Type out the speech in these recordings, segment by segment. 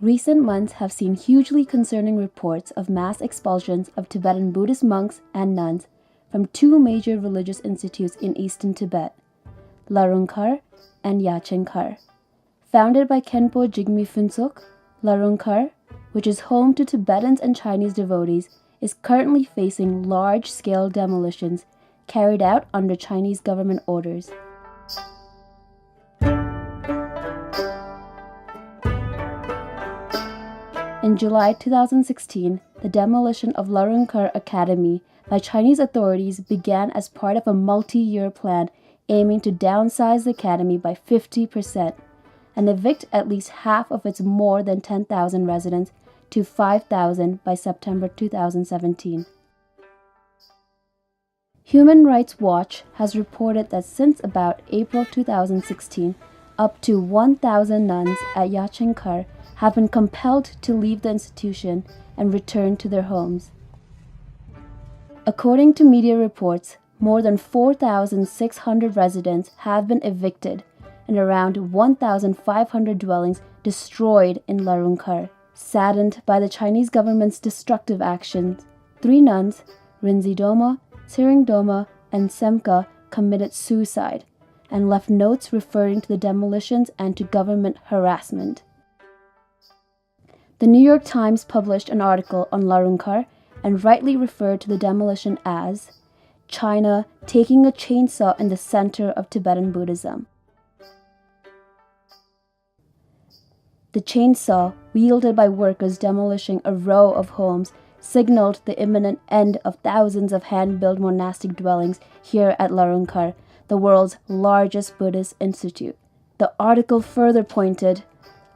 Recent months have seen hugely concerning reports of mass expulsions of Tibetan Buddhist monks and nuns from two major religious institutes in eastern Tibet, Larung Gar and Yachen Gar. Founded by Khenpo Jigme Phuntsok, Larung Gar, which is home to Tibetans and Chinese devotees, is currently facing large-scale demolitions carried out under Chinese government orders. In July 2016, the demolition of Larung Gar Academy by Chinese authorities began as part of a multi-year plan aiming to downsize the academy by 50% and evict at least half of its more than 10,000 residents to 5,000 by September 2017. Human Rights Watch has reported that since about April 2016, up to 1,000 nuns at Yachen Gar have been compelled to leave the institution and return to their homes. According to media reports, more than 4,600 residents have been evicted and around 1,500 dwellings destroyed in Larung Gar. Saddened by the Chinese government's destructive actions, 3 nuns, Rinzhi Doma, Tsering Doma, and Semka, committed suicide and left notes referring to the demolitions and to government harassment. The New York Times published an article on Larung Gar and rightly referred to the demolition as China taking a chainsaw in the center of Tibetan Buddhism. The chainsaw, wielded by workers demolishing a row of homes, signaled the imminent end of thousands of hand-built monastic dwellings here at Larung Gar, the world's largest Buddhist institute. The article further pointed,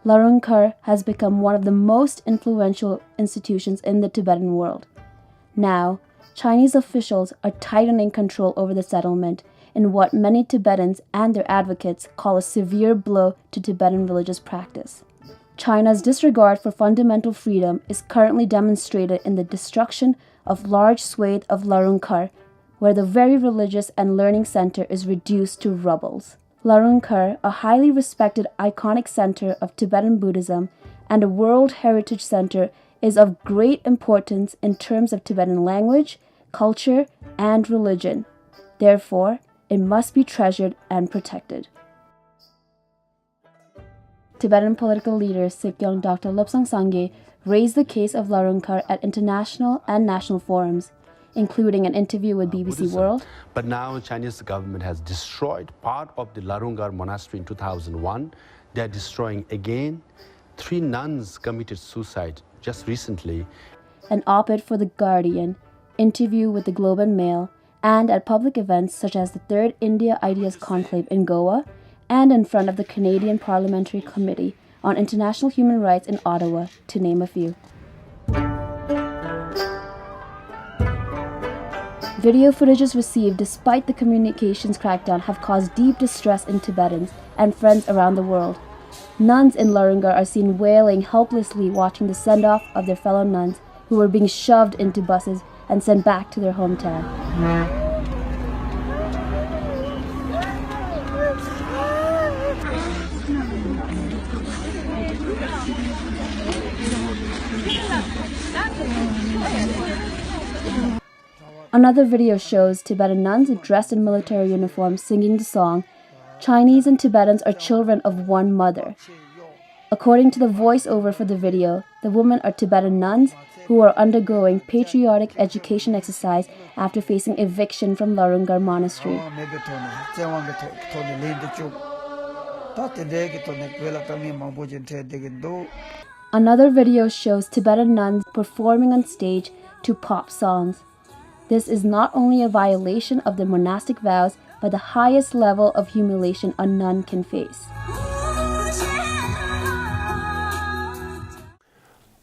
Larung Gar has become one of the most influential institutions in the Tibetan world. Now, Chinese officials are tightening control over the settlement in what many Tibetans and their advocates call a severe blow to Tibetan religious practice. China's disregard for fundamental freedom is currently demonstrated in the destruction of large swathes of Larung Gar, where the very religious and learning center is reduced to rubbles. Larung Gar, a highly respected iconic center of Tibetan Buddhism and a World Heritage Center, is of great importance in terms of Tibetan language, culture, and religion. Therefore, it must be treasured and protected. Tibetan political leader Sikyong Dr. Lobsang Sangye raised the case of Larung Gar at international and national forums, including an interview with BBC Buddhism. World. But now the Chinese government has destroyed part of the Larung Gar monastery in 2001. They are destroying again. 3 nuns committed suicide just recently. An op-ed for The Guardian, interview with the Globe and Mail, and at public events such as the 3rd India Ideas Conclave in Goa and in front of the Canadian Parliamentary Committee on International Human Rights in Ottawa, to name a few. Video footages received despite the communications crackdown have caused deep distress in Tibetans and friends around the world. Nuns in Larung Gar are seen wailing helplessly watching the send-off of their fellow nuns who were being shoved into buses and sent back to their hometown. Another video shows Tibetan nuns dressed in military uniforms singing the song, "Chinese and Tibetans are children of one mother." According to the voiceover for the video, the women are Tibetan nuns who are undergoing patriotic education exercise after facing eviction from Larung Gar Monastery. Another video shows Tibetan nuns performing on stage to pop songs. This is not only a violation of their monastic vows, but the highest level of humiliation a nun can face.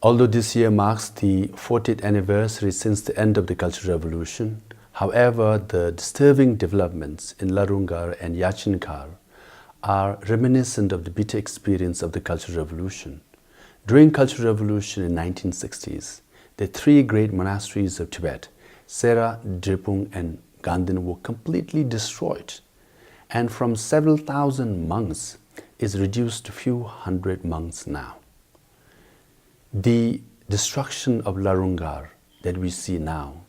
Although this year marks the 40th anniversary since the end of the Cultural Revolution, however, the disturbing developments in Larung Gar and Yachen Gar are reminiscent of the bitter experience of the Cultural Revolution. During Cultural Revolution in 1960s, the 3 great monasteries of Tibet, Sera, Drepung, and Ganden, were completely destroyed, and from several thousand monks is reduced to few hundred monks now. The destruction of Larung Gar that we see now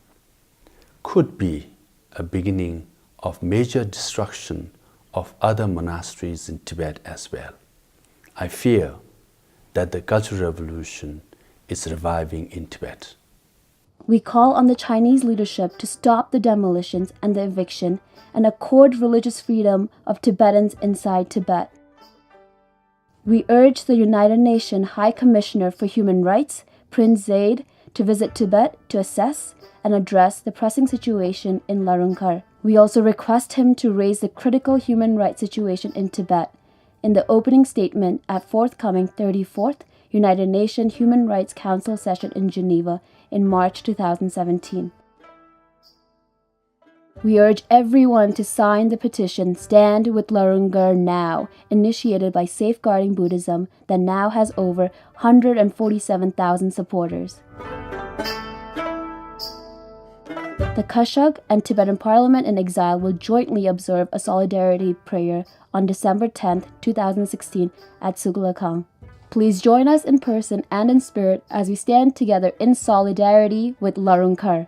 could be a beginning of major destruction of other monasteries in Tibet as well. I fear that the Cultural Revolution is reviving in Tibet. We call on the Chinese leadership to stop the demolitions and the eviction and accord religious freedom of Tibetans inside Tibet. We urge the United Nations High Commissioner for Human Rights, Prince Zaid, to visit Tibet to assess and address the pressing situation in Larung Gar. We also request him to raise the critical human rights situation in Tibet in the opening statement at forthcoming 34th United Nations Human Rights Council session in Geneva in March 2017. We urge everyone to sign the petition Stand with Larung Gar Now, initiated by Safeguarding Buddhism, that now has over 147,000 supporters. The Kashag and Tibetan Parliament in Exile will jointly observe a solidarity prayer on December 10, 2016 at Sugalakang. Please join us in person and in spirit as we stand together in solidarity with Larung Gar.